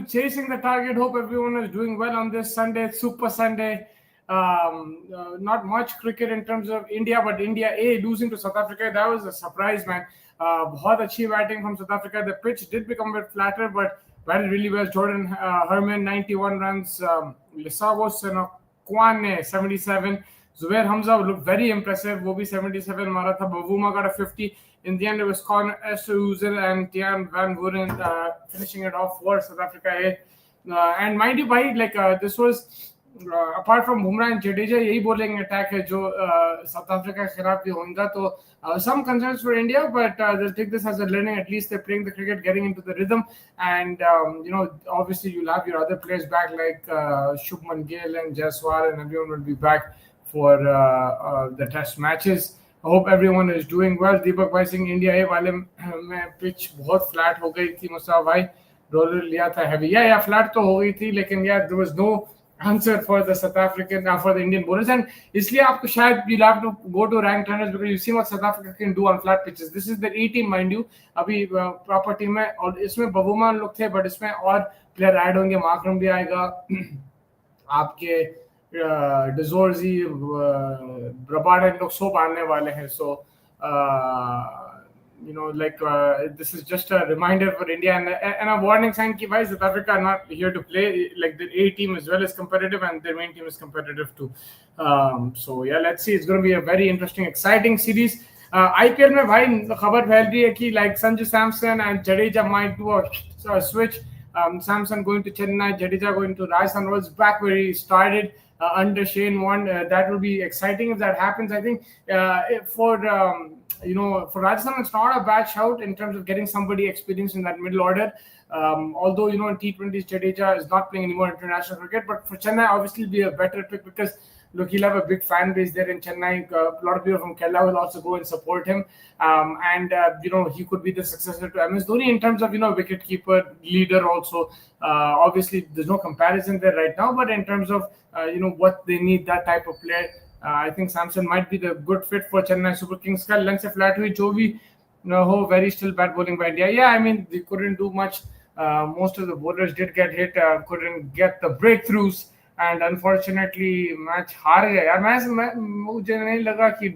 chasing the target. Hope everyone is doing well on this Sunday, Super Sunday. Not much cricket in terms of India, but India A losing to South Africa, that was a surprise, man. बहुत अच्छी batting from South Africa. The pitch did become a bit flatter, but batted really well. Jordan Herman 91 runs, Lisavos and Kwan 77. Zubair Hamza looked very impressive. वो भी 77 मारा था. Bavuma got a 50. In the end, it was Conor Esterhuizen and Tian Van Vuren finishing it off for South Africa. And mind you, bhai, this was apart from Bumrah and Jadeja, यही bowling attack है जो South Africa के खिलाफ भी होगा. तो some concerns for India, but they'll take this as a learning. At least they're playing the cricket, getting into the rhythm, and obviously you'll have your other players back like Shubman Gill and Jaiswal, and everyone will be back for the test matches. I hope everyone is doing well. Deepak Bhai Singh, India A वाले में pitch बहुत flat हो गई थी. मुसा भाई roller लिया था heavy. Yeah, flat तो हो गई थी, लेकिन there was no answer for the South African, for the Indian bowlers, and इसलिए आपको शायद you'll have to go to rank runners because you see what South Africa can do on flat pitches. This is their A team, mind you. अभी proper team है और इसमें बबूमा लोग थे, but इसमें और player add होंगे. मार्करम भी आएगा, आपके Dezorzi, Brabant and लोग सब आने वाले हैं. So this is just a reminder for India and a warning sign कि भाई South Africa are not here to play. Like the A team as well is competitive and their main team is competitive too. So yeah, let's see. It's going to be a very interesting, exciting series. IPL में भाई खबर फैल रही है कि like Sanju Samson and Jadeja might do a switch. Samson going to Chennai, Jadeja going to Rajasthan Royals, back where he started under Shane Warne. That will be exciting if that happens. I think for Rajasthan, it's not a bad shout in terms of getting somebody experienced in that middle order. Although in T20s, Jadeja is not playing anymore international cricket, but for Chennai, obviously, it'll be a better pick because look, he'll have a big fan base there in Chennai. A lot of people from Kerala will also go and support him. And he could be the successor to MS Dhoni in terms of, wicketkeeper, leader also. Obviously, there's no comparison there right now, but in terms of, what they need, that type of player, I think Samson might be the good fit for Chennai Super Kings. Ka length se flat hui, jo bhi very still bad bowling by India. Yeah, I mean, they couldn't do much. Most of the bowlers did get hit, couldn't get the breakthroughs. And unfortunately, match हार गया यार. मुझे नहीं लगा कि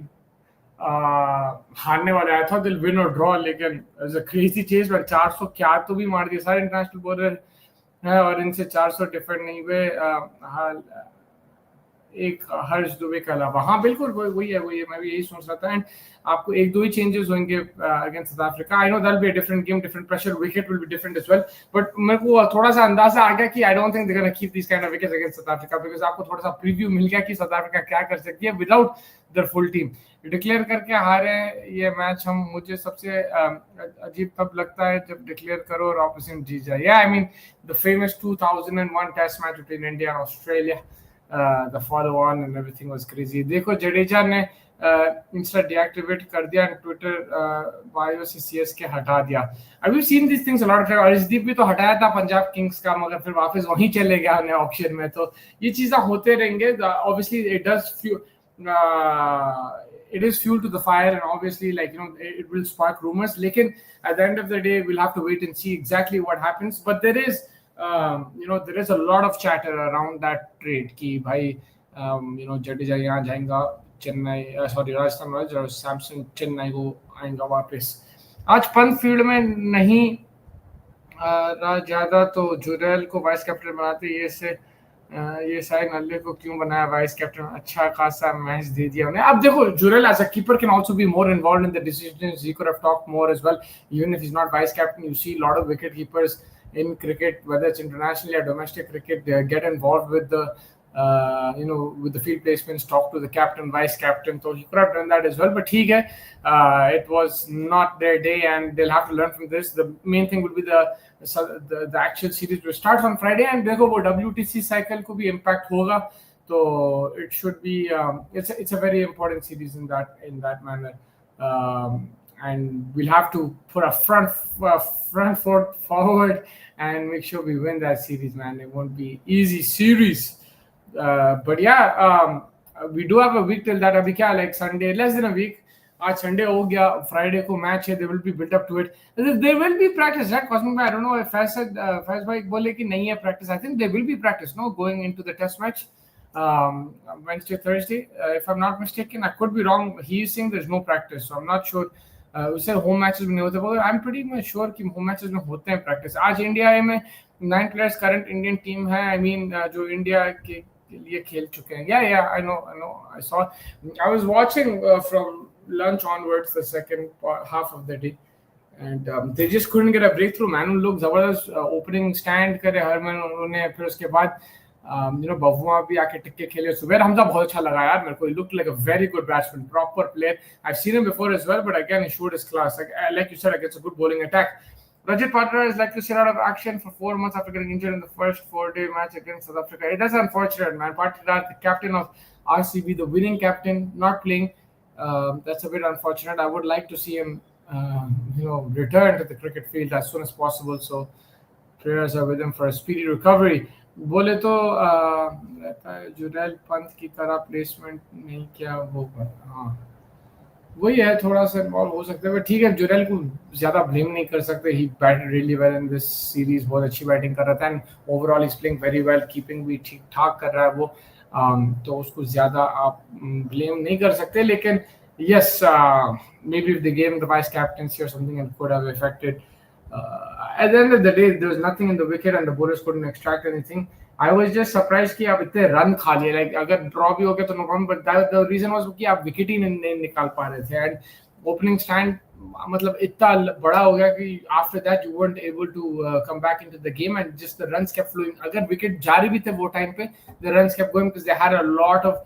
हारने वाले. I thought they'll win or draw, लेकिन it was a crazy chase. But 400 क्या तो भी मार दिए सारे इंटरनेशनल बॉलर है और इनसे 400 डिफेंड नहीं हुए. एक हर्ष दुबे के अलावा. हाँ बिल्कुल वही है. मैं भी यही सोच रहा था. एंड आपको एक दो ही चेंजेस होंगे against South Africa. I know that be a different game, different pressure, wicket will be different as well, but मेरे को थोड़ा सा अंदाजा आ गया कि I don't think they gonna keep this kind of wickets against South Africa, because आपको थोड़ा सा प्रीव्यू मिल गया कि साउथ अफ्रीका क्या कर सकती है without their full team. Declare करके हारे ये मैच. मुझे सबसे अजीब तब लगता है जब डिक्लेयर करो और ऑपोजिशन जीत जाए. I mean the famous 2001 test match between India and Australia, the follow on and everything was crazy. देखो जडेजा ने इंस्टा डीएक्टिवेट कर दिया एंड ट्विटर बायो से सीएसके हटा दिया. I we seen this things a lot. Arshdeep भी तो हटाया था पंजाब किंग्स का, मगर फिर वापस वहीं चले गया उन्हें ऑक्शन में. तो ये चीजें होते रहेंगे. Obviously it is fuel to the fire, and obviously it will spark rumors, lekin at the end of the day we'll have to wait and see exactly what happens. But there is there is a lot of chatter around that trade कि भाई जडेजा यहाँ जाएगा Chennai, Rajasthan Royals, और सैमसन चेन्नई को आएगा वापस. आज Pant field में नहीं रहा ज्यादा तो जुरेल को वाइस कैप्टन बनाते. ये साइड नल्ले को क्यों बनाया वाइस कैप्टन? अच्छा खासा मैच दे दिया उन्हें. अब देखो Jurel as a keeper can also be more involved in the decisions. He could have talked more as well. Even if he is not vice captain, you see lot of wicket keepers in cricket, whether it's internationally or domestic cricket, they get involved with the with the field placements, talk to the captain, vice captain. So he could have done that as well, but it was not their day and they'll have to learn from this. The main thing would be the actual series will start on Friday, and देखो वो WTC cycle को भी impact होगा. So it should be it's a very important series in that manner. And we'll have to put a front foot forward and make sure we win that series, man. It won't be easy series. But yeah, we do have a week till that. Abhi kya, like Sunday, less than a week. आज Sunday हो गया, Friday को match है, they will be built up to it, they will be practice right cosmic भाई, I don't know if Faiz भाई बोले कि नहीं है practice, I think they will be practice no going into the test match Wednesday, Thursday. If I'm not mistaken, I could be wrong. He's saying there's no practice, so I'm not sure. उसे home matches में नहीं होते, but I'm pretty much sure कि home matches में होते हैं practice. आज India में 9 players करंट इंडियन टीम है, I mean जो इंडिया के लिए खेल चुके हैं. Yeah, I know. I saw. I was watching from lunch onwards the second half of the day. And they just couldn't get a breakthrough, man. उन लोग जबरदस्त ओपनिंग स्टैंड करे हरमन उन्होंने, फिर उसके बाद बबुआ भी आके टिक के खेले. सुबैर हमजा बहुत अच्छा लगा यार मेरे को. He looked like a very good batsman, proper player. I've seen him before as well, but again he showed his class. Like you said, against a good bowling attack. Rajat Patrar is like to sit out of action for 4 months after getting injured in the first 4-day match against South Africa. It is unfortunate, man. Patrar, the captain of RCB, the winning captain, not playing. That's a bit unfortunate. I would like to see him, return to the cricket field as soon as possible. So prayers are with him for a speedy recovery. बोले तो रहता है जुरैल पंत की तरह placement नहीं किया वो पर. हाँ वही है, थोड़ा सा इन्वॉल्व हो सकता है, बट ठीक है, जुरैल को ज्यादा ब्लेम नहीं कर सकते. ही batted really well in this series, बहुत अच्छी बैटिंग कर रहा था, and overall is playing very well, keeping भी ठीक ठाक कर रहा है वो. तो उसको ज्यादा आप ब्लेम नहीं कर सकते. लेकिन yes, maybe if they gave him the vice captaincy or something, it could have affected. At the end of the day, there was nothing in the wicket and the bowlers couldn't extract anything. I was just surprised कि आप इतने run खा लिए. Like अगर draw भी हो गया तो no problem, but the reason was कि आप विकेट ही नहीं निकाल पा रहे थे. And opening stand मतलब इतना बड़ा हो गया कि after that you weren't able to come back into the game, and just the runs kept flowing. अगर विकेट जारी भी थे वो टाइम पे, the runs kept going because they had a lot of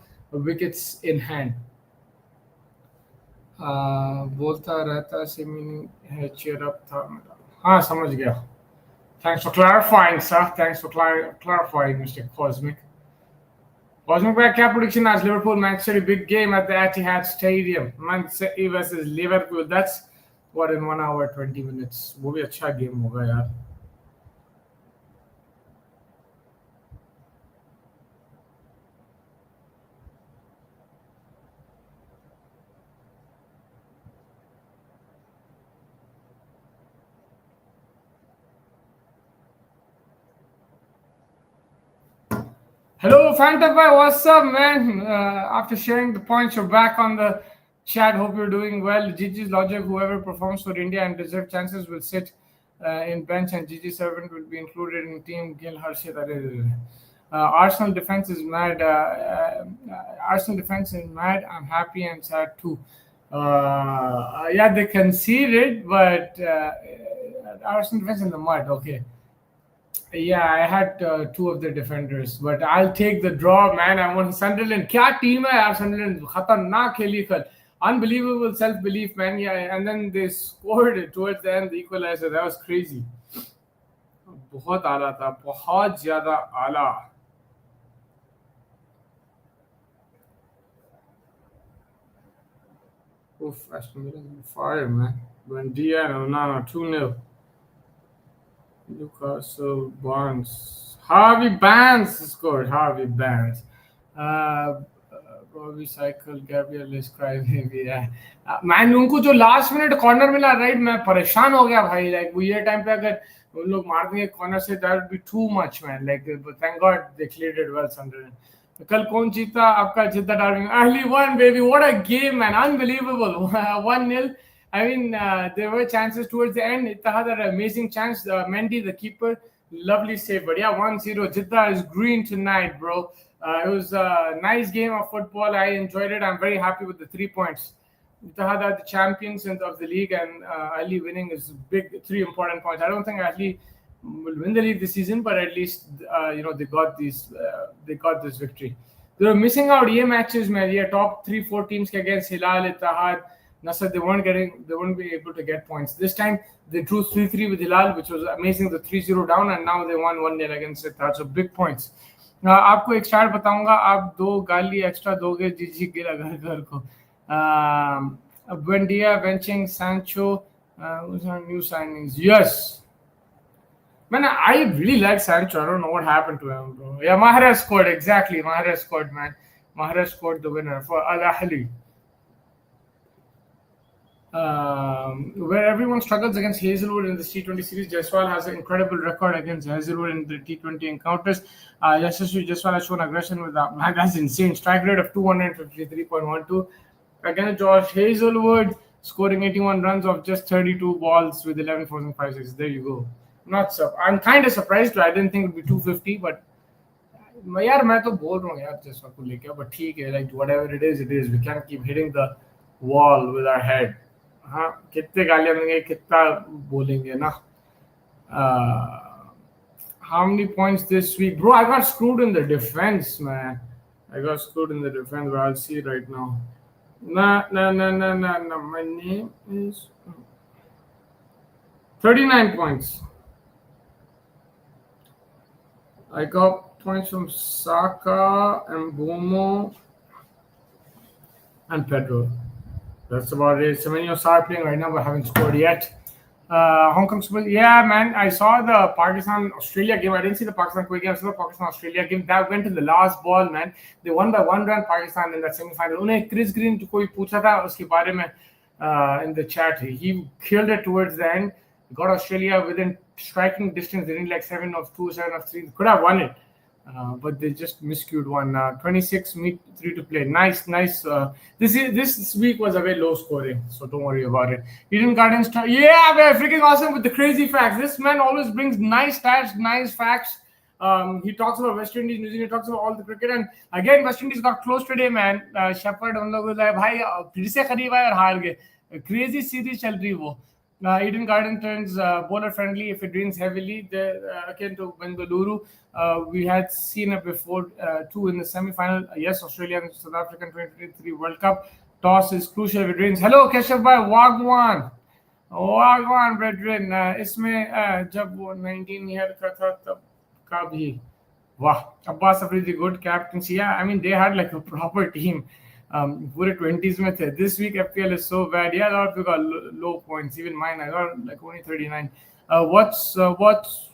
wickets in hand. बोलता रहता semi है, cheer up था मेरा. हाँ समझ गया. Thanks for clarifying, sir. Thanks for clarifying, Mr. Cosmic. Cosmic, क्या prediction आज Liverpool Manchester big game at the Etihad Stadium, Man City versus Liverpool. That's what, in 1 hour 20 minutes. वो भी अच्छा game होगा यार. Hello, Fantabhai, what's up, man? After sharing the points, you're back on the chat. Hope you're doing well. Gigi's logic, whoever performs for India and deserves chances will sit in bench, and Gigi Servant will be included in team. Gil Harshit. Arsenal defense is mad. Arsenal defense is mad. I'm happy and sad too. Yeah, they conceded, but Arsenal defense in the mud. Okay. Yeah, I had 2 of the defenders, but I'll take the draw, man. I want Sunderland. क्या team है यार Sunderland, खतरनाक खेली कल. Unbelievable self-belief, man. Yeah, and then they scored it towards the end, the equalizer. That was crazy. बहुत आला था, बहुत ज़्यादा आला. Oof, Aston Villa's on fire, man. Buendia, no, 2-0. Newcastle, Barnes. Harvey Barnes scored. Harvey Barnes. Robbie Cycle, Gabriel is crying. Yeah. Man, उनको जो last minute corner मिला, right? मैं परेशान हो गया भाई. Like वो ये time पे अगर उन लोग मार देंगे corner से, that would be too much, man. Like, but thank God they cleared it well, Sunderland. कल कौन जीता? आपका जिद्दा डार्विंग. Ahli won, baby. What a game, man. Unbelievable. 1-0. I mean, there were chances towards the end. Ittihad had an amazing chance. Mendy, the keeper, lovely save. But yeah, 1-0. Jeddah is green tonight, bro. It was a nice game of football. I enjoyed it. I'm very happy with the 3 points. Ittihad are the champions of the league, and Ahli winning is big. 3 important points. I don't think Ahli will win the league this season, but at least they got this victory. They were missing out matches, man. Yeah, top 3-4 teams against Hilal, Ittihad, Nasser, they weren't be able to get points. This time they drew 3-3 with Hilal, which was amazing. The 3-0 down, and now they won 1-0 against Ittihad. So big points. आपको एक start बताऊंगा. आप 2 गाली extra दोगे जीजी गिरा घर को. Buendia benching Sancho. New signings. Yes. Man, I really like Sancho. I don't know what happened to him, bro. Yeah, Mahrez scored. Exactly. Mahrez scored, man. Mahrez scored the winner for Al Ahly. where everyone struggles against Hazelwood in the T20 series. Jaiswal has an incredible record against Hazelwood in the T20 encounters. Yashasvi Jaiswal has shown aggression with that. Man, that's insane. Strike rate of 253.12. Against Josh Hazelwood, scoring 81 runs off just 32 balls with 11 fours and 5 sixes. There you go. I'm kind of surprised. I didn't think it would be 250, but यार मैं तो बोल रहा हूँ यार जसवा को लेके but ठीक है like whatever it is we can't keep hitting the wall with our head. हाँ कितने गालियां देंगे कितना बोलेंगे ना. uh, how many points this week, bro? I got screwed in the defense, man. I got screwed in the defense, but I'll see right now. Nah. My name is 39 points. I got points from Saka and Bomo and Pedro. That's about it. So many are playing right now, but haven't scored yet. Hong Kong Super. Yeah, man. I saw the Pakistan Australia game. I didn't see the Pakistan Kuwait game. I saw the Pakistan Australia game. That went to the last ball, man. They won by 1 run. Pakistan in that semi-final. उन्हें Chris Green को कोई पूछा था उसके बारे में in the chat. He killed it towards the end. Got Australia within striking distance. They didn't like 7 of 2, 7 of 3. Could have won it. But they just miscued one. 26 meet 3 to play. Nice. This week was a very low scoring, so don't worry about it. Eden Gardens, yeah, man, freaking awesome with the crazy facts. This man always brings nice stats, nice facts. He talks about West Indies, New Zealand, he talks about all the cricket, and again West Indies got close today, man. Shepherd उन लोगों ने भाई फिर से खरीद आए और हार गए. Crazy series चल रही वो. Eden Garden turns bowler friendly if it rains heavily. Again to Bengaluru, we had seen it before too in the semi-final. Yes, Australia and South African 2023 World Cup. Toss is crucial if it rains. Hello, Keshav bhai, Wagwan, brethren. इसमें जब वो 19 year का था तब का भी वाह. Abbas Afridi good captaincy. Yeah, I mean they had like a proper team. पूरे 20s में थे. This week FPL is so bad. Yeah, a lot of people got low points. Even mine, I got like only 39. What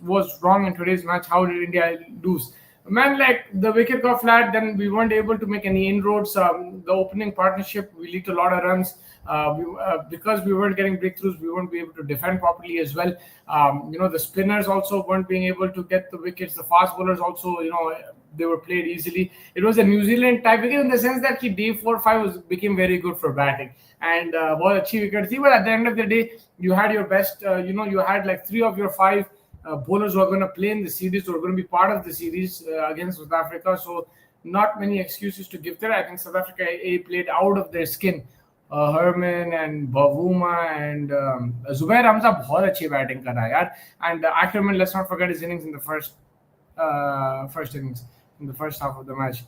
was wrong in today's match? How did India lose? Man, like the wicket got flat, then we weren't able to make any inroads. The opening partnership, we leaked a lot of runs. Because we weren't getting breakthroughs, we weren't be able to defend properly as well. The spinners also weren't being able to get the wickets. The fast bowlers also, they were played easily. It was a New Zealand type wicket in the sense that day 4-5 became very good for batting and बहुत अच्छी wicket थी. But at the end of the day, you had your best. You had like 3 of your 5 bowlers who are going to play in the series, who are going to be part of the series against South Africa. So not many excuses to give there. I think South Africa played out of their skin. Herman and Bavuma and Zubair Hamza बहुत अच्छी batting कर रहा है यार. And Ackerman, let's not forget his innings in the first innings in the first half of the match.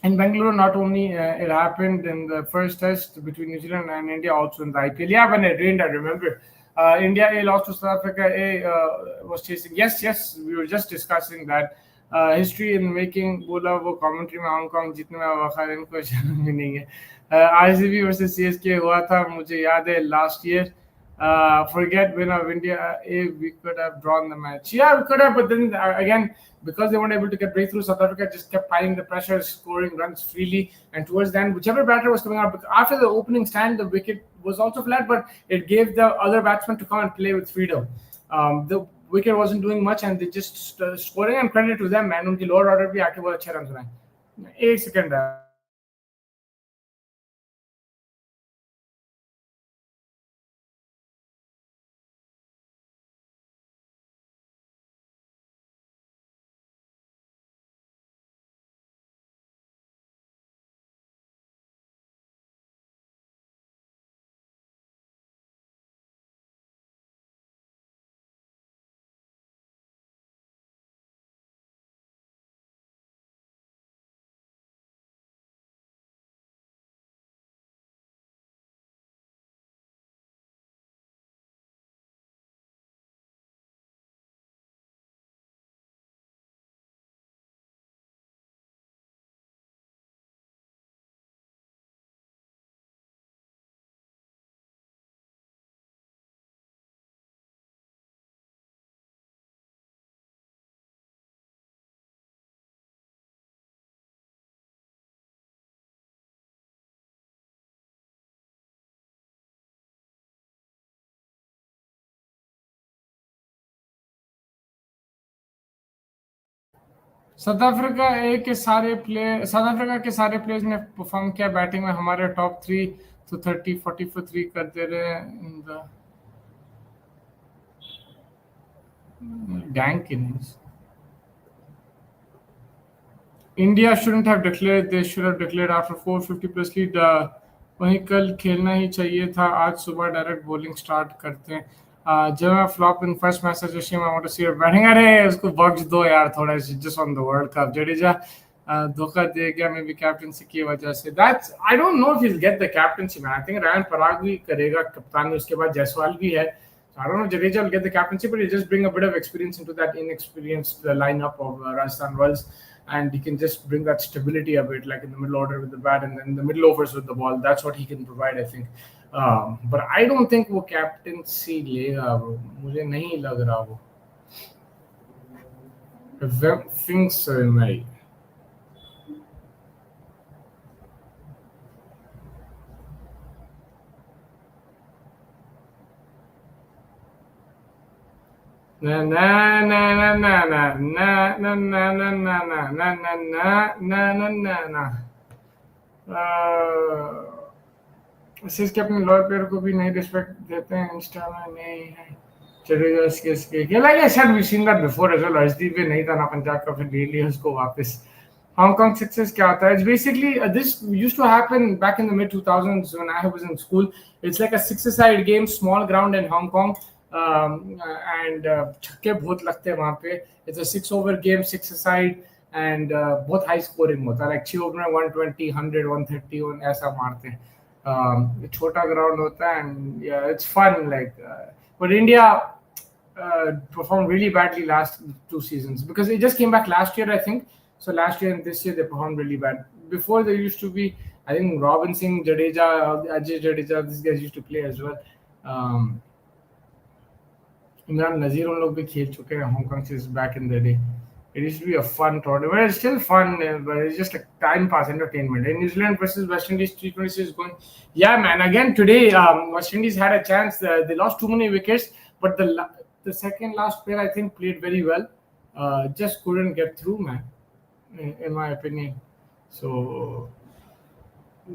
In Bangalore, not only it happened in the first test between New Zealand and India, also in the IPL. Yeah, when it rained, I remember. India A lost to South Africa. A was chasing. Yes, we were just discussing that. History in making बोला वो commentary में Hong Kong जीतने में वखार इनको शर्म भी नहीं है. RCB versus CSK हुआ था, मुझे याद है last year. Forget winner of India A, we could have drawn the match. Yeah, we could have, but then again, because they weren't able to get breakthrough, South Africa just kept piling the pressure, scoring runs freely. And towards the end, whichever batter was coming out, after the opening stand, the wicket was also flat, but it gave the other batsmen to come and play with freedom. The wicket wasn't doing much, and they just scoring, and credit to them, man. उनकी lower order भी आके बहुत अच्छे runs बनाए. एक second. South Africa के सारे players ने परफॉर्म किया बैटिंग में. हमारे टॉप थ्री तो 30-40 for 3 कर दे रहे हैं in the gang innings. India shouldn't have declared. They should have declared after 450 plus lead. वहीं कल खेलना ही चाहिए था. आज सुबह डायरेक्ट बॉलिंग स्टार्ट करते हैं. जब मैं flop in first match suggestion I want to see batting. अरे उसको बख्श दो यार थोड़ा. Just on the world cup Jadeja धोखा दे गया मे बी कैप्टनसी की वजह से. That's I don't know if he will get the captaincy man. I think Riyan Parag भी करेगा कप्तानी. उसके बाद जायसवाल भी है. I don't know if Jadeja will get the captaincy, but he just bring a bit of experience into that inexperienced lineup of Rajasthan Royals, and he can just bring that stability a bit, like in the middle order with the bat and then the middle overs with the ball. That's what he can provide, I think. But I don't think वो captaincy लेगा bro. मुझे नहीं लग रहा वो. I think so, mate. Na na na na na na na na na na na na na na na na na na. सिर्फ के अपने लॉयर प्लेयर को भी नहीं रिस्पेक्ट देते हैं इंस्टा में. नहीं है चलेगा इसके like I said we seen that before as well. Harshdeep भी नहीं था ना पंजाब का. फिर ले लिया उसको वापस. हांगकांग सक्सेस क्या होता है? It's basically this used to happen back in the mid 2000s when I was in school. It's like a six a side game, small ground in Hong Kong. And छक्के बहुत लगते हैं वहां पे. It's a 6 over game, six a side and बहुत high scoring होता है. Like 6 over में 120, 100, 130 ऐसा मारते हैं. छोटा ग्राउंड होता है and it's fun like. But India performed really badly last 2 seasons because it just came back last year, I think. So last year and this year they performed really bad. Before there used to be, I think Robin Singh, Jadeja, Ajay Jadeja, these guys used to play as well. Imran Nazir उन लोग भी खेल चुके हैं. Hong Kong is back in the day. It used to be a fun tournament. It's still fun, but it's just like time pass, entertainment. And New Zealand versus West Indies T20 is going. Yeah, man. Again today, West Indies had a chance. They lost too many wickets, but the second last player I think played very well. Just couldn't get through, man. In my opinion. So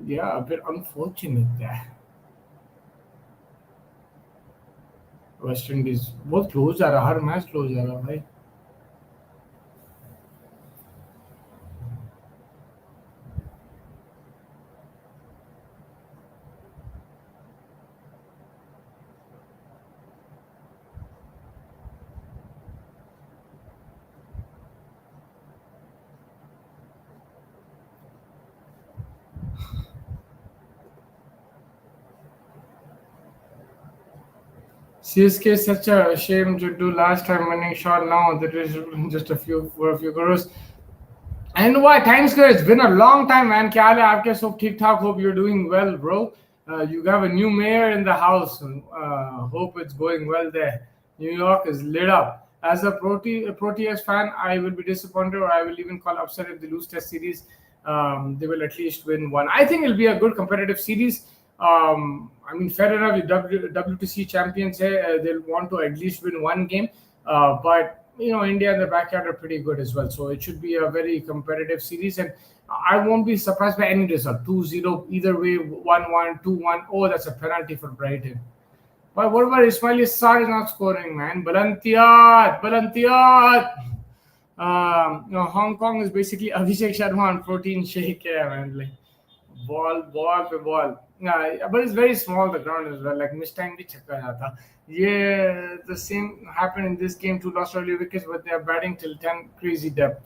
yeah, a bit unfortunate there. West Indies बहुत close जा रहा. हर match close जा रहा भाई. CSK is such a shame to do last time winning shot. Now that is just a few crores. And why Times Square? It's been a long time, man. क्या हाल है आपके? सब ठीक ठाक. Hope you're doing well, bro. You have a new mayor in the house. Hope it's going well there. New York is lit up. As a Proteas fan, I will be disappointed, or I will even call upset if they lose Test series. They will at least win one. I think it'll be a good competitive series. I mean, fair enough, WTC champions, they'll want to at least win one game. But you know, India in the backyard are pretty good as well. So it should be a very competitive series. And I won't be surprised by any result. 2-0, either way, 1-1, 2-1. Oh, that's a penalty for Brighton. But what about Ismail Sarr is not scoring, man? Balantiyat. Hong Kong is basically Abhishek Sharma and protein shake, man. Like ball पे ball. But it's very small, the ground as well. Like missed time भी छक्का जाता. Yeah, the same happened in this game. 2 lost early wickets, but they are batting till 10. Crazy depth.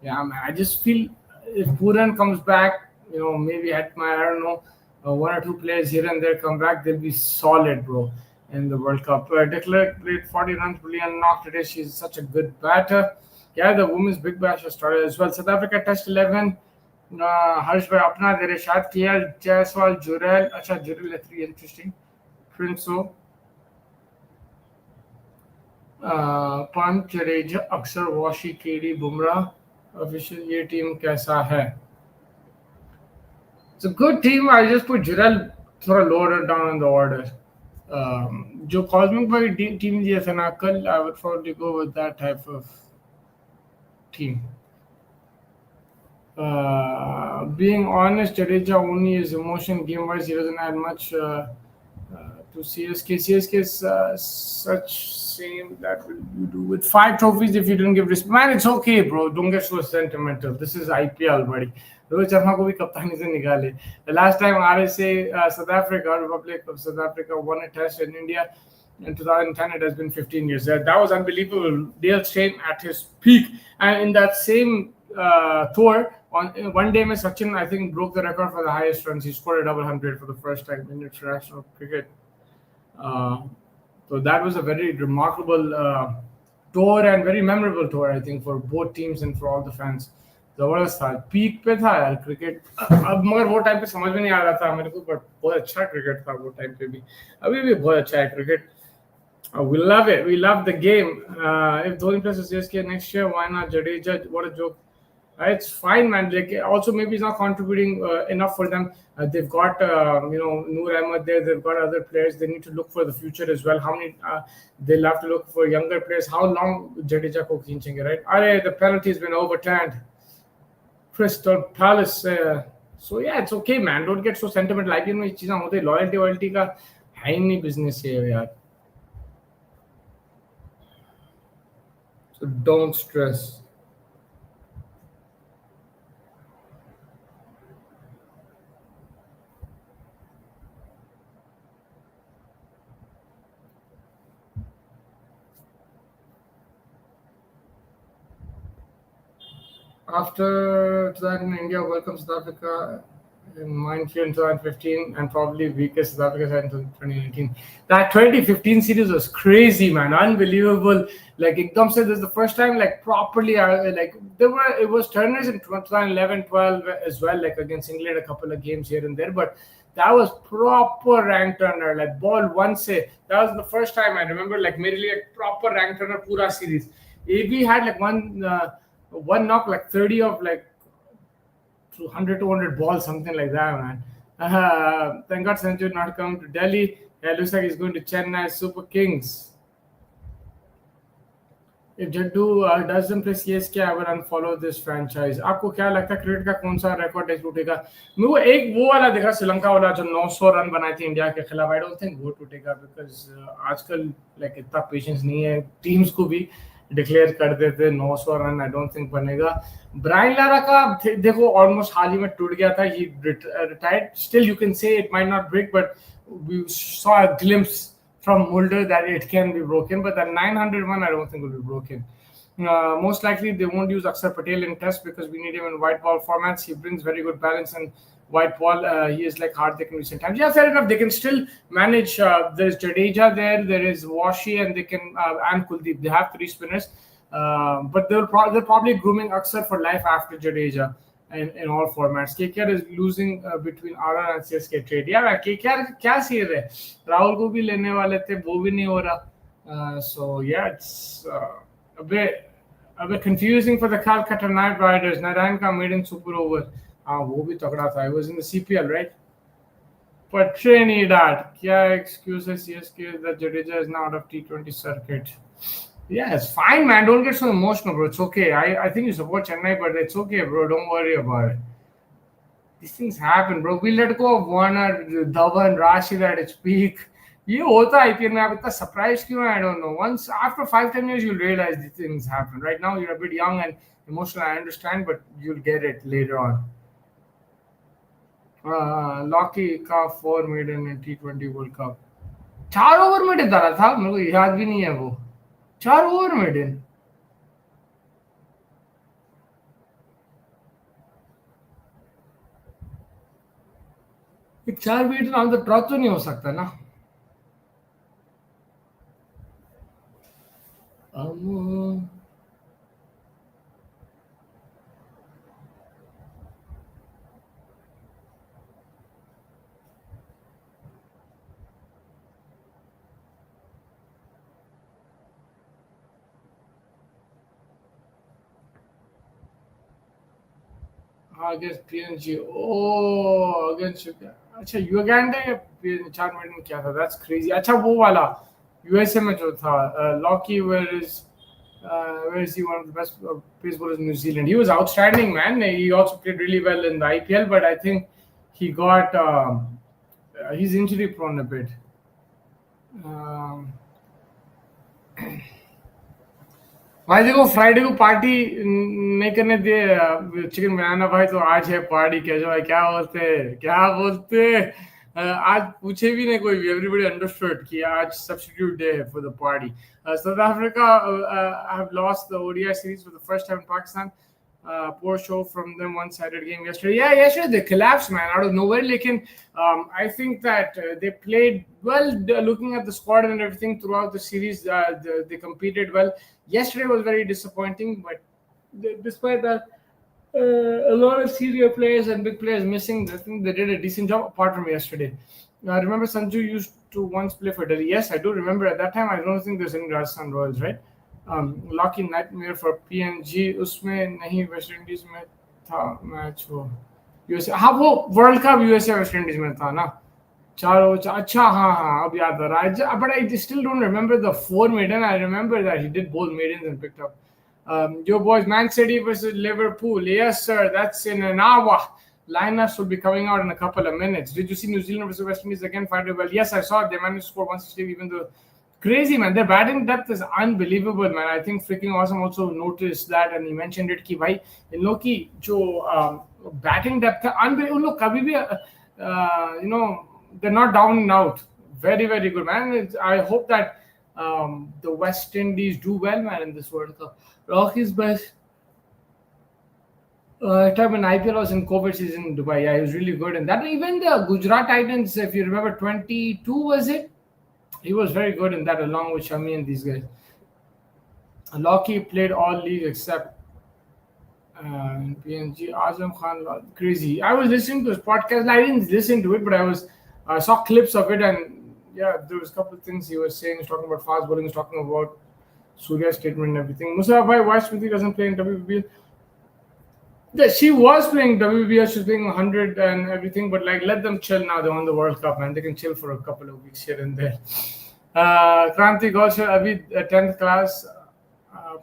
Yeah, man. I just feel if Puran comes back, you know, maybe I don't know, 1 or 2 players here and there come back, they'll be solid, bro, in the World Cup. Declan played 40 runs, brilliant knock today. She's such a good batter. Yeah, the women's Big Bash has started as well. South Africa Test 11. हर्ष भाई अपना दे रहे शायद किया. जायसवाल, जुरेल. अच्छा Jurel 3 interesting. प्रिंसो, Pant, Jadeja, अक्सर, washi, KD, Bumrah. Official ये team कैसा है? It's a good team. I just put Jirel थोड़ा lower down in the order. जो कॉस्मिक भाई टीम दिया था ना कल, I would probably go with that type of team. Being honest, Jadeja only is emotion game wise. He doesn't add much to CSK. CSK is such same that will you do with 5 trophies if you didn't give respect. Man, it's okay, bro. Don't get so sentimental. This is IPL, buddy. Rohit Sharma को भी कप्तानी से निकाले. The last time RSA South Africa, Republic of South Africa, won a test in India in 2010, it has been 15 years. That was unbelievable. Dale Steyn at his peak, and in that same tour, on one day, Sachin I think broke the record for the highest runs. He scored a double hundred for the first time in international cricket. Uh, so that was a very remarkable tour and very memorable tour, I think, for both teams and for all the fans. जबरदस्त था, peak पे था यार cricket. अब मगर वो time पे समझ में नहीं आ रहा था मेरे को, बट बहुत अच्छा क्रिकेट था वो टाइम पे भी. अभी भी बहुत अच्छा है cricket. We love it. We love the game. If Dhoni plays CSK next year, why not Jadeja? What a joke. It's fine, man. Like, also, maybe he's not contributing enough for them. They've got, Noor Ahmed there. They've got other players. They need to look for the future as well. How many? They'll have to look for younger players. How long Jadeja ko khinchenge, right? The penalty has been overturned. Crystal Palace. So yeah, it's okay, man. Don't get so sentimental. IPL में चीज़ें होती है. Loyalty का है ही नहीं business है यार. So don't stress. After that, in India welcomes South Africa in Minefield in 2015 and probably weakest South Africa side in 2019. That 2015 series was crazy, man. Unbelievable. Like, Ekdam said, this is the first time, like, properly, like, it was turners in 2011 12 as well, like, against England, a couple of games here and there, but that was proper rank turner, like, ball one say. That was the first time I remember, like, merely a proper rank turner, pura series. AB had, like, one knock, like 30 of like 200, 200 balls, something like that, man. Thank God Sanju did not come to Delhi. Yeah, looks like he's going to Chennai Super Kings. If Jaddu doesn't play CSK, I will unfollow this franchise. आपको क्या लगता है cricket का कौन सा record test टूटेगा? मेरे को एक वो वाला देखा श्रीलंका वाला जो 900 रन बनाए थे इंडिया के खिलाफ. आई डोंट थिंक वो टूटेगा बिकॉज आजकल लाइक इतना पेशेंस नहीं है टीम्स को भी डिक्लेयर कर देते 900 रन. आई डोंट थिंक बनेगा. ब्रायन लारा का देखो ऑलमोस्ट हाल ही में टूट गया था. He retired. Still you can say it might not break, but we saw a glimpse from Mulder that it can be broken, but that 900 one I don't think will be broken. Most likely they won't use Akshar Patel in test because we need him in white ball formats. He brings very good balance in white ball. He is like Hardik in recent times. Yeah, fair enough. They can still manage. There's Jadeja there. There is Washi, and they can and Kuldeep. They have 3 spinners, but they're probably grooming Akshar for life after Jadeja. In all formats. KKR is losing between RR and CSK trade. Yeah, KKR क्या सीर है? राहुल को भी लेने वाले थे, वो भी नहीं हो रहा. So yeah, it's a bit confusing for the Calcutta Knight Riders. Narayan का maiden super over. वो भी तगड़ा था. It was in the CPL, right? But Trinidad, क्या excuse है CSK that Jadeja is now out of T20 circuit? Yeah, it's fine, man. Don't get so emotional, bro. It's okay. I think you support Chennai, but it's okay, bro. Don't worry about it. These things happen, bro. We let go of Warner, Dhawan, Rashid at its peak. ये होता है IPL में. आप इतना surprised क्यों है? I don't know. Once after 5-10 years, you'll realize these things happen. Right now, you're a bit young and emotional. I understand, but you'll get it later on. Lockie का 4 maiden in T20 World Cup. 4 over में डाला था. मेरे को याद भी नहीं है वो. 4 ओवर मेडन. एक 4 मेडन ऑन द ट्रॉट तो नहीं हो सकता ना. against PNG. Oh, against अच्छा युगांडा या 4 मिनट में क्या था? That's crazy. अच्छा वो वाला यूएसए में जो था Lockie where is where is he? One of the best pace bowlers in New Zealand. He was outstanding, man. He also played really well in the IPL, but I think he got he's injury prone a bit. Um, भाई देखो Friday को party नहीं करने दिए chicken बनाना भाई, तो आज है पार्टी। कैसे भाई, क्या बोलते आज पूछे भी नहीं कोई भी, एवरीबॉडी अंडरस्टूड कि आज सब्स्टिट्यूट डे है for the party. South Africa have lost the ODI series for the first time in Pakistan. Poor show from them, one-sided game yesterday. Yeah, yesterday they collapsed, man, out of nowhere. Lekin, I think that they played well. Looking at the squad and everything throughout the series, they competed well. Yesterday was very disappointing, but despite that, a lot of senior players and big players missing. I think they did a decent job apart from yesterday. I remember Sanju used to once play for Delhi. Yes, I do remember. At that time, I don't think there's any Rajasthan Royals, right? Lockie nightmare for PNG, उसमें नहीं West Indies में था match वो USA. हाँ, वो world cup USA West Indies में था ना, अच्छा हाँ अब याद आ रहा है। But I still don't remember the 4 maiden. I remember that he did both maidens and picked up your boys Man City versus Liverpool. Yes sir, that's in an hour. Lineups will be coming out in a couple of minutes. Did you see New Zealand versus West Indies again? Fired well. Yes, I saw it. They managed to score 160, even though crazy, man. Their batting depth is unbelievable, man. I think freaking awesome also noticed that, and he mentioned it कि भाई इन लोग की जो batting depth है unbelievable. उन लोग कभी भी they're not down and out. Very very good, man. I hope that the West Indies do well, man, in this World Cup. Rocky's best time in IPL was in COVID season in Dubai. Yeah, he was really good in that. Even the Gujarat Titans, if you remember, 22 was it? He was very good in that, along with Shami and these guys. Lockie played all leagues except PNG. Azam Khan, crazy. I was listening to his podcast. I didn't listen to it, but I saw clips of it, and yeah, there was a couple of things he was saying. He was talking about fast bowling. He was talking about Surya's statement and everything. Musa bhai, why Smriti doesn't play in WBL? Yeah, she was playing WBL. She was playing 100 and everything, but like, let them chill now. They won the World Cup, man. They can chill for a couple of weeks here and there. Kranti Gosha, abhi 10th class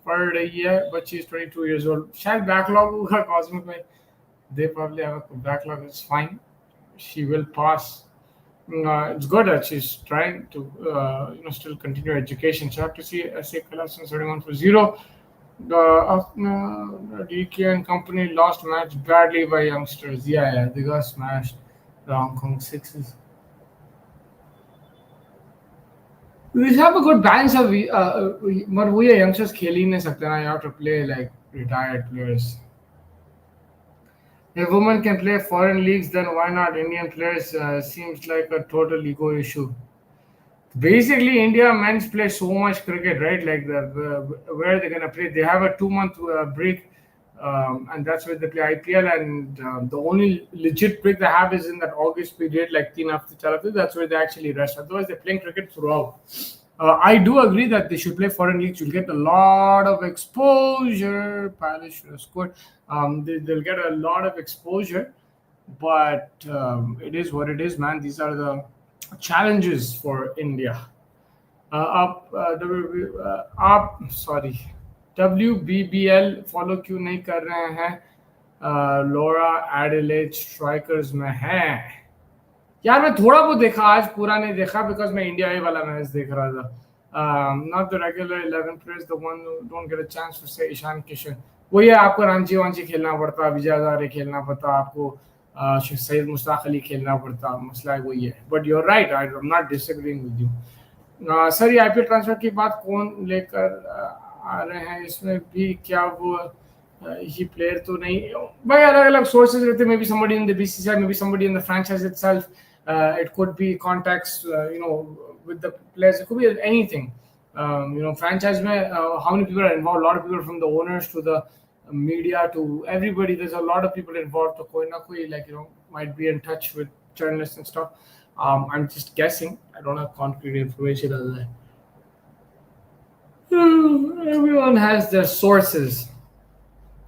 पढ़ रही है, but she's 22 years old. शायद backlog होगा Cosmic में. They probably have a backlog. It's fine. She will pass. It's good that she's trying to still continue education. So I have to see SA collapse 31-0. DK and company lost match badly by youngsters. Yeah, they got smashed. The Hong Kong Sixes. We have a good balance of but we youngsters खेल ही नहीं सकते ना. You have to play like retired players. If women can play foreign leagues, then why not Indian players? Seems like a total ego issue. Basically, India men's play so much cricket, right? Like where are they gonna play? They have a 2-month break, and that's where they play IPL. And the only legit break they have is in that August period, like 3 hafte, 4 hafte. That's where they actually rest. Otherwise, they're playing cricket throughout. I do agree that they should play foreign leagues. You'll get a lot of exposure. Palace should have scored. They'll get a lot of exposure, but it is what it is, man. These are the challenges for India. WBBL follow क्यों नहीं कर रहे हैं? Laura Adelaide strikers में है यार. मैं थोड़ा बहुत देखा, आज पूरा नहीं देखा because मैं इंडिया ए वाला मैच देख रहा था. Not the regular 11 players, the one who don't get a chance to say Ishan Kishan. वही है, आपको रांची वांची खेलना पड़ता, विजय हजारे खेलना पड़ता, आपको सैयद मुश्ताक अली खेलना पड़ता. मसला वही है. But you are right, I am not disagreeing with you. Sir, ये आईपीएल ट्रांसफर की बात कौन लेकर आ रहे हैं? इसमें भी क्या वो ही प्लेयर तो नहीं भाई? अलग अलग सोर्सेज रहते. May be somebody in the BCCI, maybe somebody in the franchise itself. It could be contacts with the players. It could be anything. Franchise mein how many people are involved? A lot of people, from the owners to the media to everybody. There's a lot of people involved. So koi na koi, might be in touch with journalists and stuff. I'm just guessing. I don't have concrete information on that. Everyone has their sources.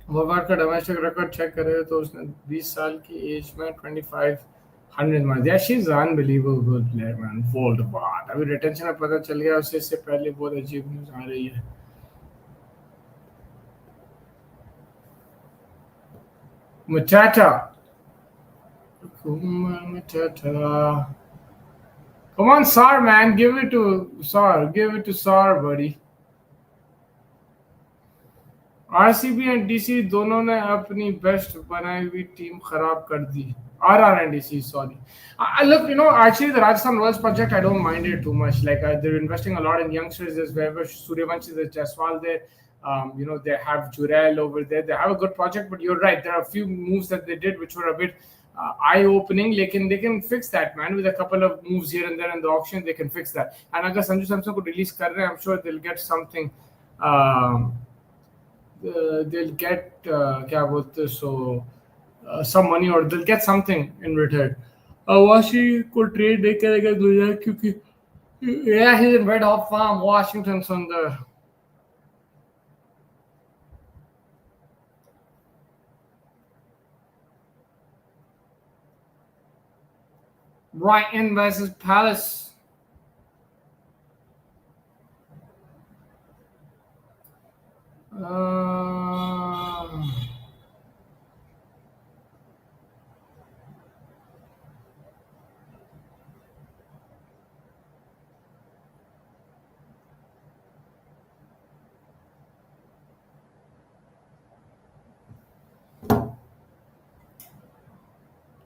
वोगाट का domestic record check करे तो उसने 20 साल की as में 2500 मार दिया. She is unbelievable player, man. वोल्ड बात अभी रिटेंशन में पता चल गया उसे. इससे पहले बहुत अजीब न्यूज आ रही है. Matata. Matata. Come on, Sar, man. Give it to Sar. Give it to Sar, buddy. RCB and DC दोनों ने अपनी बेस्ट बनाई हुई टीम खराब कर दी. RR and DC, sorry. Look, actually, the Rajasthan Royals project, I don't mind it too much. Like, they're investing a lot in youngsters. There's Weber, Suryavanshi, there's Jaiswal there. They have Jurel over there. They have a good project, but you're right. There are a few moves that they did which were a bit eye-opening. They can fix that, man. With a couple of moves here and there in the auction, they can fix that. And agar Sanju Samson could release kar rahe, I'm sure they'll get something. They'll get some money, or they'll get something in return. Washi could trade नहीं करेगा दुनिया क्योंकि he's in Red Hawk Farm, Washington Sundar. Brighton versus Palace.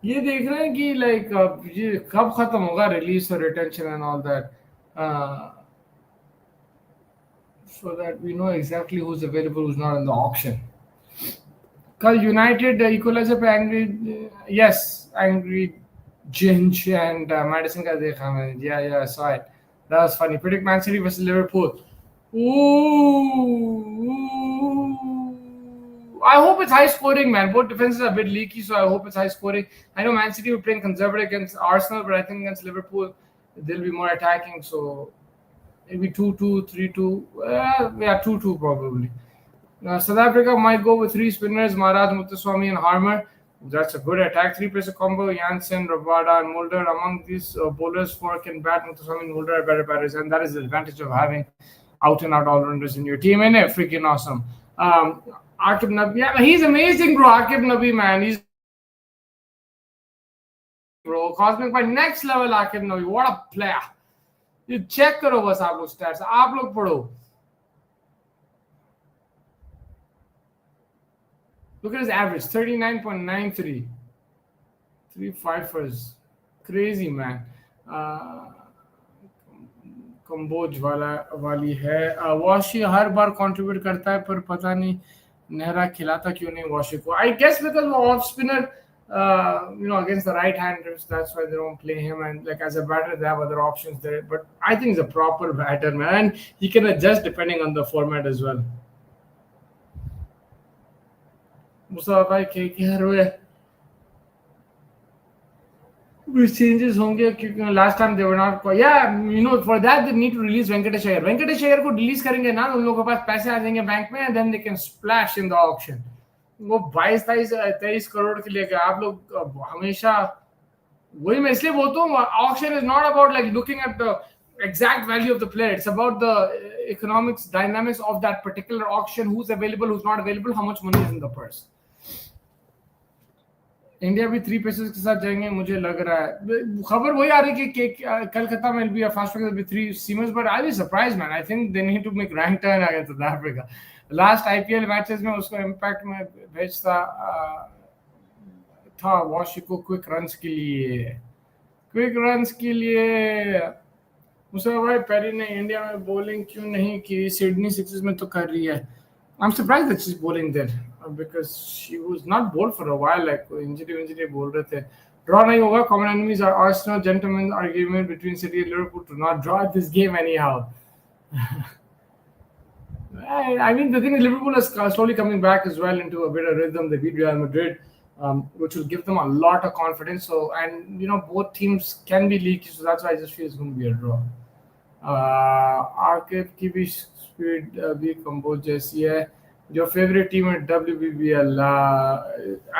ये देख रहे हैं कि like ये कब खत्म होगा रिलीज और retention and all that, so that we know exactly who's available, who's not in the auction. कल यूनाइटेड इक्वलाइजर पे angry, yes, angry Ginge and Madison का देखा मैंने. Yeah, I saw it. That was funny. Predict Man City versus Liverpool. Ooh. I hope it's high scoring, man. Both defenses are a bit leaky, so I hope it's high scoring. I know Man City were playing conservative against Arsenal, but I think against Liverpool, they'll be more attacking. So maybe 2-2, 3-2. 2-2 probably. South Africa might go with three spinners, Maharaj, Muthuswamy, and Harmer. That's a good attack. Three-placer combo, Janssen, Rabada, and Mulder. Among these bowlers, four can bat. Muthuswamy and Mulder are better batters, and that is the advantage of having out-and-out all-rounders in your team. Isn't it? Freaking awesome. Aqib Nabi, yeah, he's amazing, bro. Aqib Nabi, man, he's bro. Cosmic by next level, Aqib Nabi. What a player! You check करो बस आप लोग stats. आप लोग पढ़ो. Look at his average, 39.93. 3 fifers. Crazy, man. Kamboj वाली है. वाशी हर बार contribute करता है, पर पता नहीं नेहरा खिलाता क्यों नहीं वाशी को. I guess because off spinner, against the right-handers, that's why they don't play him. And like as a batter, they have other options there. But I think he's a proper batter, man. He can adjust depending on the format as well. Musa bhai KKR हुए. Changes होंगे क्योंकि last time they were not. Yeah, for that they need to release Venkatesh Iyer. Venkatesh Iyer को release करेंगे ना, उन लोगों के पास पैसे आ जाएंगे बैंक में, and then they can splash in the auction. वो 22-23 करोड़ के लिए आप लोग हमेशा वही. मैं इसलिए बोलता हूँ auction is not about like looking at the exact value of the player. It's about the economics, dynamics of that particular auction. Who's available, who's not available, how much money is in the purse. India भी 3 pieces के साथ जाएंगे मुझे लग रहा है. खबर वही आ रही कि कलकत्ता में भी fast wicket with 3 seamers, but I'll be surprised, man. I think they need to make rank turn against South Africa. Last IPL matches में उसको इम्पैक्ट में भेजता था वॉशी को क्विक रन्स के लिए. मुसा भाई पेरी ने इंडिया में बॉलिंग क्यों नहीं की? सिडनी सिक्सेस में तो कर रही है. I'm surprised that she's bowling there because she was not bowled for a while. Like injury बोल रहे थे. Draw नहीं होगा. Common enemies are Arsenal. Gentlemen argument between City and Liverpool to not draw this game anyhow. I mean, the thing is, Liverpool is slowly coming back as well into a bit of rhythm. They beat Real Madrid, which will give them a lot of confidence. So, and both teams can be leaky, so that's why I just feel it's going to be a draw. Arcade की भी speed भी कंबोज जैसी है. Your favorite team at WBBL?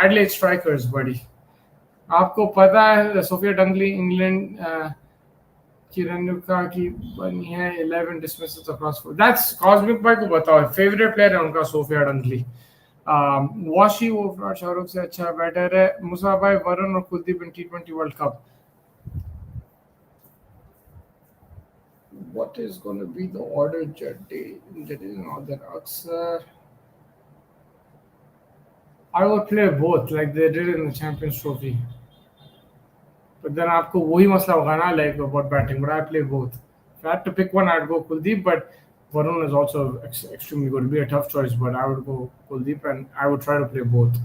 Adelaide Strikers, buddy. आपको पता है Sophia डंगली England की रनका की बनी है 11 dismissals across 4. That's Cosmic भाई को बताओ. फेवरेट प्लेयर है उनका सोफिया डंगली. वाशी वो शाहरुख से अच्छा बैटर है. मुसा भाई, वरुण और कुलदीप इन T20 World Cup. What is going to be the order? Jadeja or that Aksar? I would play both like they did in the Champions Trophy. But then आपको वही मसला होगा ना, like about batting. But I play both. If I had to pick one, I'd go Kuldeep. But Varun is also extremely good. It'd be a tough choice, but I would go Kuldeep, and I would try to play both.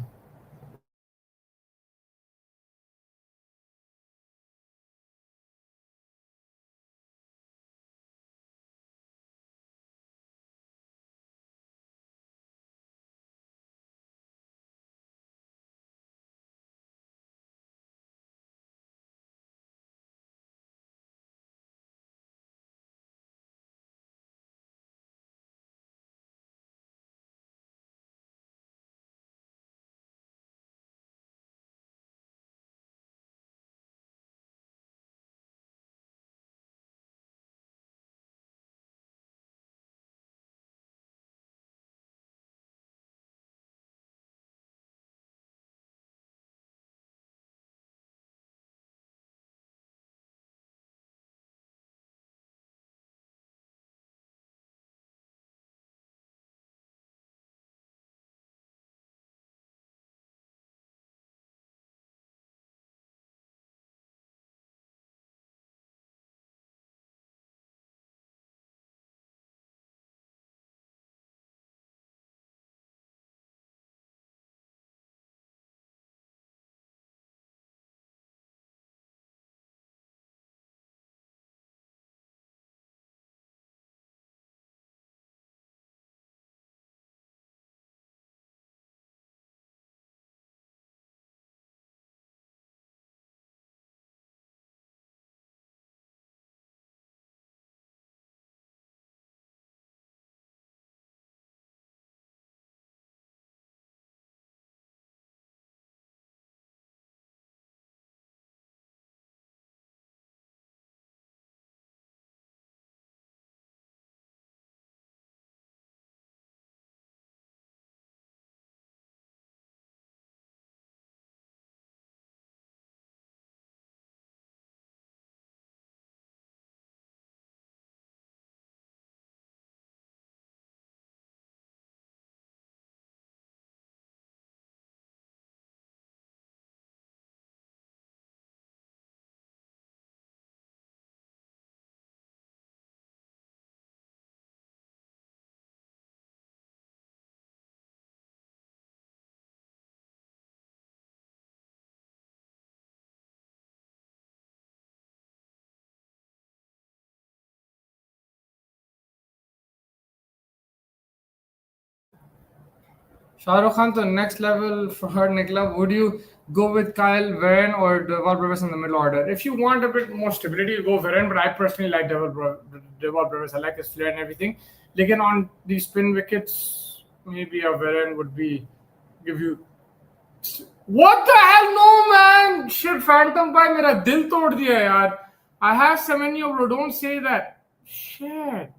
Shahrukh Khan to next level for her, Nikla. Would you go with Kyle Varane or Deval Brevis in the middle order? If you want a bit more stability, you go Varane, but I personally like Deval Brevis. I like his flair and everything. Again, on these spin wickets, maybe a Varane would be give you. What the hell? No, man! Shit, Phantom Pie, मेरा दिल तोड़ दिया यार. I have Semenyo, bro. Don't say that. Shit.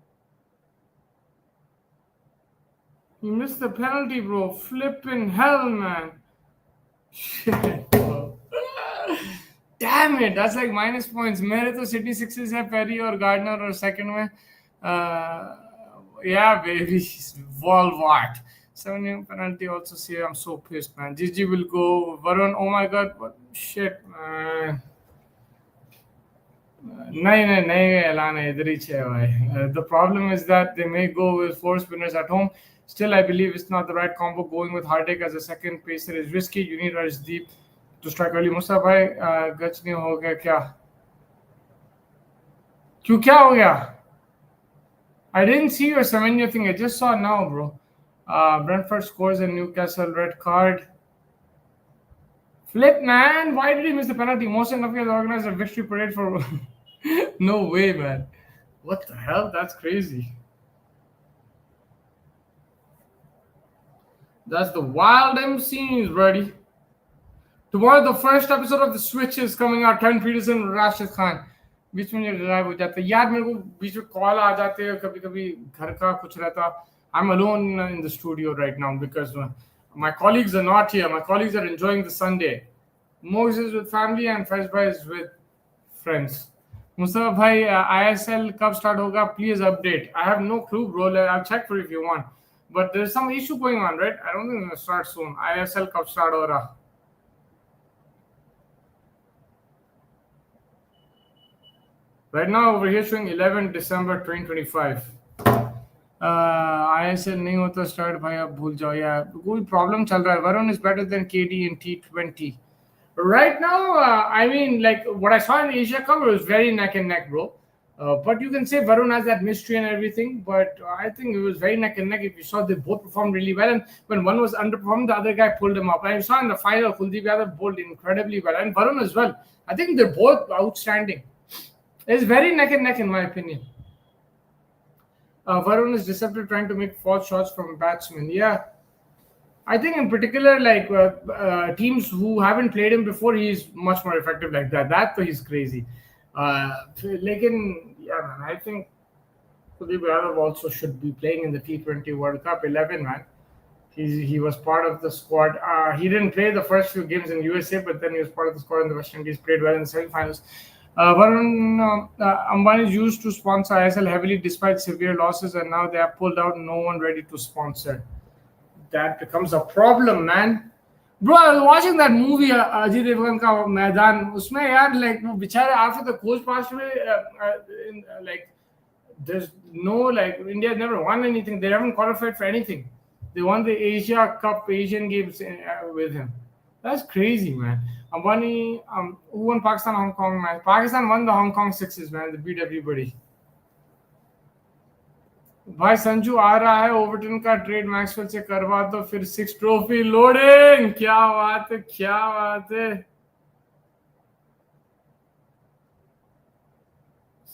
You missed the penalty, bro. Flipping hell, man. Shit, bro. Damn it. That's like minus points. मेरे तो City sixes है Perry और Gardner और second में. Yeah, baby. Volvart. 7 penalty also see. I'm so pissed, man. GG will go. Varun, oh my god. What shit, man. नहीं ऐलान है इधर ही है भाई. The problem is that they may go with four spinners at home. Still, I believe it's not the right combo. Going with Hardik as a second pacer is risky. You need Rajdeep to strike early. Musa भाई गच नहीं हो गया क्या? क्यों क्या हो गया? I didn't see your Semenyo thing. I just saw it now, bro. Brentford scores a Newcastle red card. Flip, man. Why did he miss the penalty? Mohsen Nafi has organized a victory parade for... No way, man. What the hell? That's crazy. That's the wild MC, buddy. Tomorrow, the first episode of The Switch is coming out. Ken Peterson, Rashid Khan. बीच में गायब हो जाता है यार. मेरे को बीच में call आ जाते हैं कभी कभी घर का कुछ रहता. I'm alone in the studio right now because My colleagues are not here. My colleagues are enjoying the Sunday. Moses with family and Faizbhai is with friends. Mustafa bhai, ISL कब start होगा? Please update. I have no clue, bro. I'll check for you if you want. But there's some issue going on, right? I don't think it'll start soon. ISL कब start हो रहा? Right now over here showing 11 December 2025. ISL नहीं होता start भाई अब भूल जाओ यार. कोई problem चल रहा है. Varun is better than KD in T20. Right now, I mean, like what I saw in Asia Cup was very neck and neck, bro. But you can say Varun has that mystery and everything, but I think it was very neck and neck. If you saw, they both performed really well, and when one was underperformed, the other guy pulled him up. And you saw in the final, Kuldeep Yadav bowled incredibly well, and Varun as well. I think they're both outstanding. It's very neck and neck, in my opinion. Varun is deceptive, trying to make false shots from batsmen. Yeah. I think in particular, like teams who haven't played him before, he's much more effective like that. That he's crazy. Lekin, yeah, man, I think Kuldeep Yadav also should be playing in the T20 World Cup 11, man. He was part of the squad. He didn't play the first few games in USA, but then he was part of the squad in the West Indies, played well in the semi-finals. Varun Ambani used to sponsor ISL heavily despite severe losses, and now they have pulled out, no one ready to sponsor. That becomes a problem, man. Bro, I was watching that movie, Ajay Devgan ka Maidan. Usme yaar, like, wo bichare after the coach passed away, like, there's no, like, India never won anything. They haven't qualified for anything. They won the Asia Cup, Asian Games with him. That's crazy, man. Ambani, who won Pakistan Hong Kong match? Pakistan won the Hong Kong Sixes, man. They beat everybody. भाई संजू आ रहा है Overton का trade Maxwell से करवा दो फिर 6 trophy loading. क्या बात है, क्या बात है.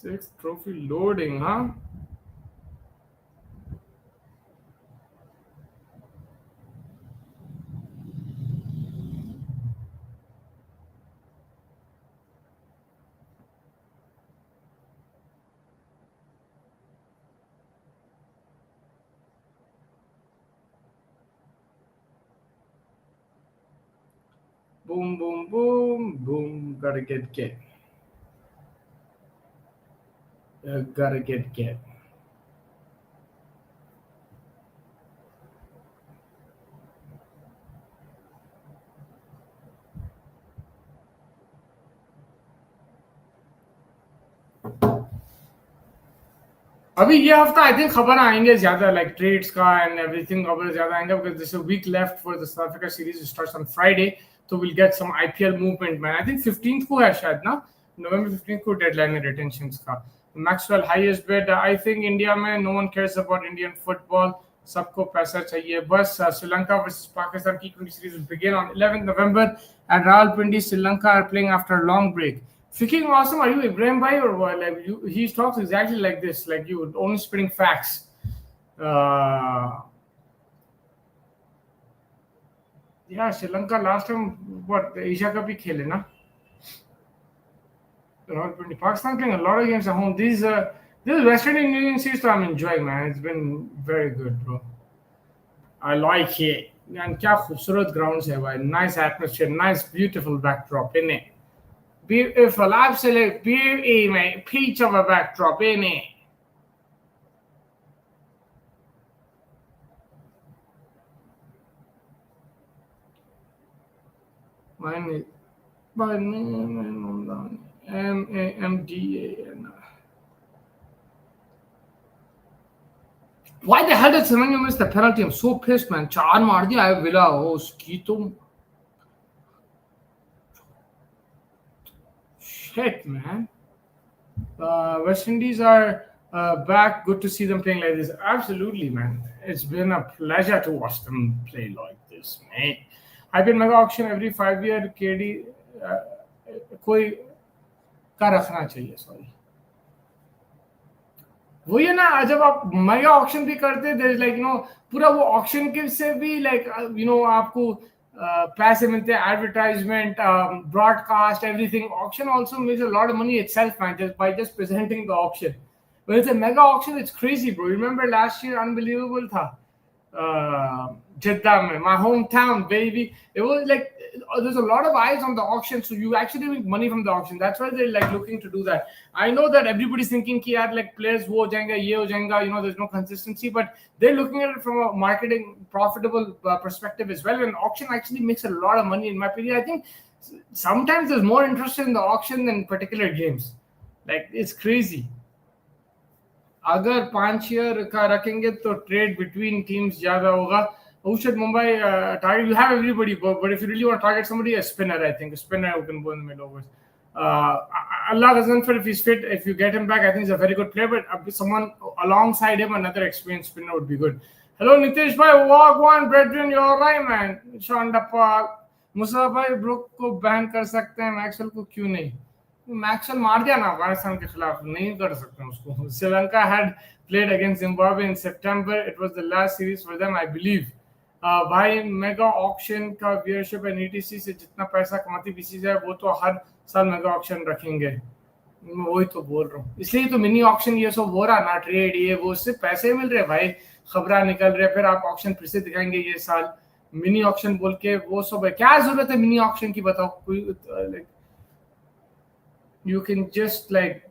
6 ट्रॉफी लोडिंग, हाँ. Boom, boom, boom, boom. Gotta get. Gotta get. अभी ये हफ्ता आई थिंक खबर आएंगे ज्यादा, लाइक ट्रेड्स का एंड एवरीथिंग खबर ज्यादा आएंगे because this week left for the South Africa series starts on Friday. तो will get some IPL movement, man. I think 15th को है शायद ना, नवंबर 15th को डेडलाइन है रिटेंशंस का. Maxwell highest bid. I think India में no one cares about Indian football. सबको पैसा चाहिए बस. Sri Lanka versus Pakistan T20 series will begin on 11th November at Rawalpindi. Sri Lanka are playing after a long break. Freaking awesome. Are you Ibrahim Bhai or what? Like he talks exactly like this, like you, only spitting facts. Yeah, Sri Lanka last time what Asia Cup ही खेले ना. Pakistan playing a lot of games at home. This West Indian Union series I'm enjoying, man. It's been very good, bro. I like it. And क्या खूबसूरत grounds है भाई. Nice atmosphere, nice beautiful backdrop, innit? Beautiful, absolute beauty, mate. Peach of a backdrop, innit? Mine is by name MAMDAN. Why the hell did Semenyo miss the penalty? I'm so pissed, man. चार मार दिया है villa. उसकी तो shit, man. West Indies are back. Good to see them playing like this. Absolutely, man. It's been a pleasure to watch them play like this, man. I've been mega auction every 5 year. KD कोई का रखना चाहिए. Sorry, वो ये ना जब आप mega auction भी करते हैं, लाइक पूरा वो ऑक्शन के से भी लाइक आपको पैसे मिलते हैं, advertisement, broadcast, everything. Auction also makes a lot of money itself, man, just by just presenting the auction. When it's a mega auction, it's crazy, bro. Remember last year unbelievable था. Jeddah, my hometown, baby. It was like there's a lot of eyes on the auction, so you actually make money from the auction. That's why they're like looking to do that. I know that everybody's thinking ki yaar, like players wo ho jayenge, ye ho jayenge, there's no consistency, but they're looking at it from a marketing profitable perspective as well. And auction actually makes a lot of money, in my opinion. I think sometimes there's more interest in the auction than particular games. Like it's crazy. अगर 5 year का रखेंगे तो trade between teams ज़्यादा होगा. Who should Mumbai target? You have everybody, but if you really want to target somebody, a spinner, I think. A spinner who can go in the middle overs. Allah doesn't fit if he's fit. If you get him back, I think he's a very good player, but someone alongside him, another experienced spinner would be good. Hello, Nitish bhai. Walk one, brethren. You're all right, man. Shondappa. Musa bhai, Brook को ban कर सकते हैं, Maxwell को क्यों नहीं? Maxwell मार दिया ना अफगानिस्तान के खिलाफ, नहीं कर सकते उसको. Sri Lanka had played against Zimbabwe in September. It was the last series for them, I believe. भाई मेगा ऑक्शन का व्यूअरशिप एंड ईटीसी से जितना पैसा कमाती बीसीसीआई वो तो हर साल मेगा ऑक्शन रखेंगे. मैं वही तो बोल रहा हूँ, इसलिए तो मिनी ऑक्शन ये सब हो रहा ना, ट्रेड ये वो, उससे पैसे मिल रहे भाई, खबरें निकल रहे, फिर आप ऑक्शन फिर से दिखाएंगे ये साल मिनी ऑक्शन बोल के, वो सब है. क्या जरूरत है मिनी ऑक्शन की, बताओ कोई. Like you can just like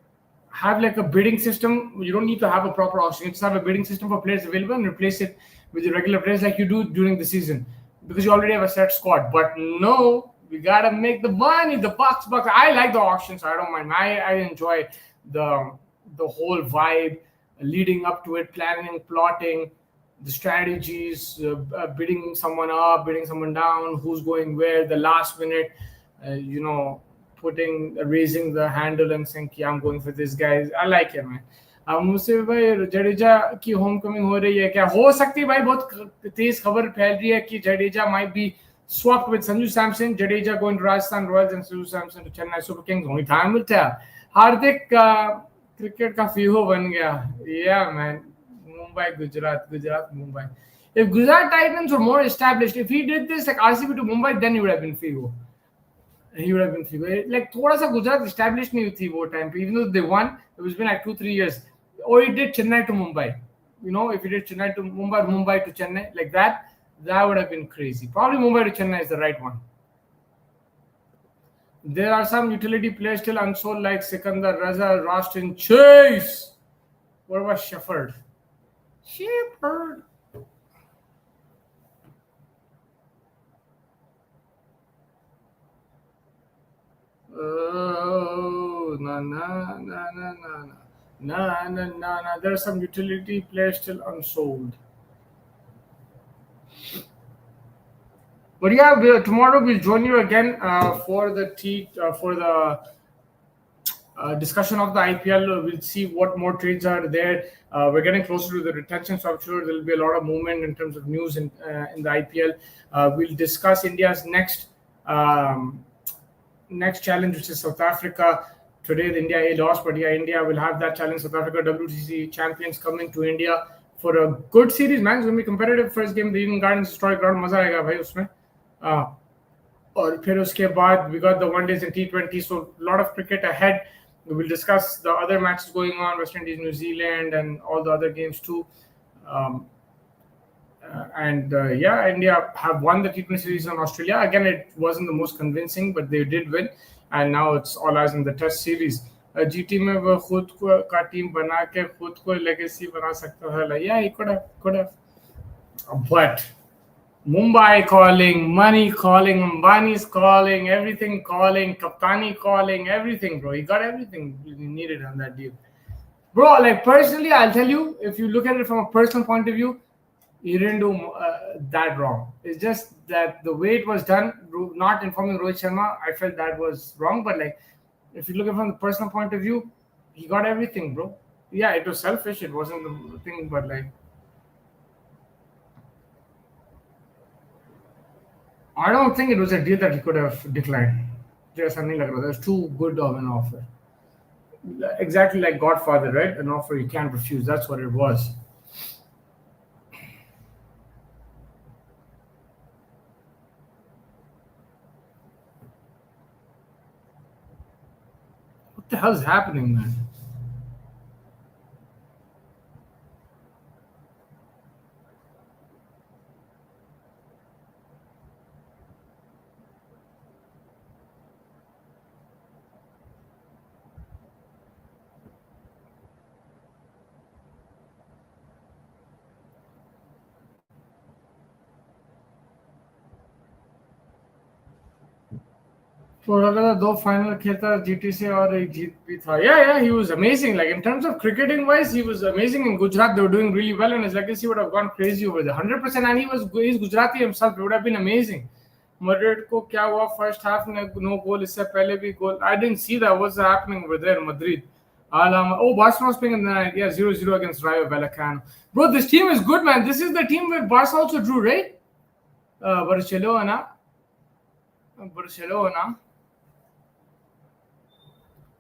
have like a bidding system. You don't need to have a proper auction. You just have a bidding system for players available and replace it with the regular players like you do during the season, because you already have a set squad. But no, we gotta make the money, the bucks. I like the auction, so I don't mind. I enjoy the whole vibe leading up to it, planning, plotting, the strategies, bidding someone up, bidding someone down, who's going where, the last minute, raising the handle and saying कि I'm going for this guy. I like it, man. मुझसे भाई जडेजा की Homecoming हो रही है, क्या हो सकती है भाई? बहुत तेज खबर फैल रही है कि Jadeja might be swapped with Sanju Samson. Jadeja going to Rajasthan Royals and Sanju Samson to Chennai Super Kings. Only time will tell. Hardik cricket का फीहो बन गया. Yeah, man. Mumbai, Gujarat, Mumbai. If Gujarat Titans were more established, if he did this like RCB to Mumbai, then he would have been Figo. He would have been Figo. Like थोड़ा सा Gujarat established नहीं थी वो time पे, even though they won. It was been like 2-3 years. Or he did Chennai to Mumbai. If he did Chennai to Mumbai, Mumbai to Chennai, like that would have been crazy. Probably Mumbai to Chennai is the right one. There are some utility players still unsold, like Sikandar Raza, Rostin Chase. What about Shepherd? Oh, no. There are some utility players still unsold. But yeah, tomorrow we'll join you again for the discussion of the IPL. We'll see what more trades are there. We're getting closer to the retention, so I'm sure there'll be a lot of movement in terms of news in the IPL. We'll discuss India's next challenge, which is South Africa. Today, the India A lost, but yeah, India will have that challenge. South Africa WTC champions coming to India for a good series, man. It's going to be competitive. First game, the Eden Gardens historic ground. मजा आएगा भाई उसमें. और फिर उसके बाद we got the one days and T20, so a lot of cricket ahead. We will discuss the other matches going on, West Indies, New Zealand, and all the other games too. India have won the T20 series on Australia. Again, it wasn't the most convincing, but they did win. And now it's all eyes on the Test series. GT में वो खुद का team बना के खुद को legacy बना सकता है. Yeah, he could have. But Mumbai calling, money calling, Ambani's calling, everything calling, Kaptani calling, everything, bro. He got everything he needed on that deal. Bro, like personally, I'll tell you, if you look at it from a personal point of view, he didn't do that wrong. It's just that the way it was done, not informing Rohit Sharma, I felt that was wrong. But like, if you look at it from the personal point of view, he got everything, bro. Yeah, it was selfish. It wasn't the thing, but like, I don't think it was a deal that he could have declined. That's too good of an offer. Exactly like Godfather, right? An offer you can't refuse. That's what it was. What the hell is happening, man? तो लगा दो final खेलता GT से और एक जीत भी था. Yeah, he was amazing. Like in terms of cricketing wise, he was amazing in Gujarat. They were doing really well, and his legacy would have gone crazy over there, 100%. And he's Gujarati himself. It would have been amazing. Madrid को क्या हुआ first half में no goal, इससे पहले भी goal. I didn't see that. What's happening over there in Madrid? Barcelona's playing in the night. Yeah, 0-0 against Rayo Vallecano. Bro, this team is good, man. This is the team where Barca also drew, right? Barcelona.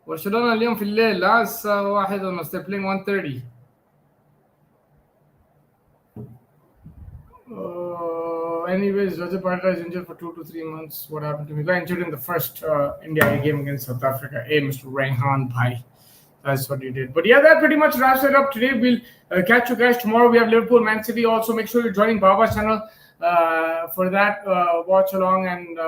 برشلونة اليوم في الليل الساعة 1:30. They're playing 1:30. Anyways, Roger Parra is injured for 2 to 3 months. What happened to him? He got injured in the first India game against South Africa. Hey, Mr. Raihan Bhai. That's what he did. But yeah, that pretty much wraps it up today. We'll catch you guys tomorrow. We have Liverpool, Man City. Also, make sure you're joining Baba's channel for that watch along, and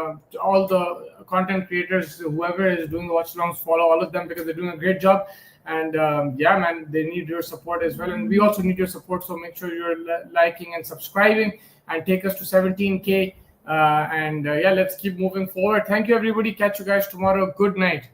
all the content creators, whoever is doing the watch alongs, follow all of them because they're doing a great job. And yeah, man, they need your support as well, and we also need your support. So make sure you're liking and subscribing, and take us to 17K. And yeah, let's keep moving forward. Thank you, everybody. Catch you guys tomorrow. Good night.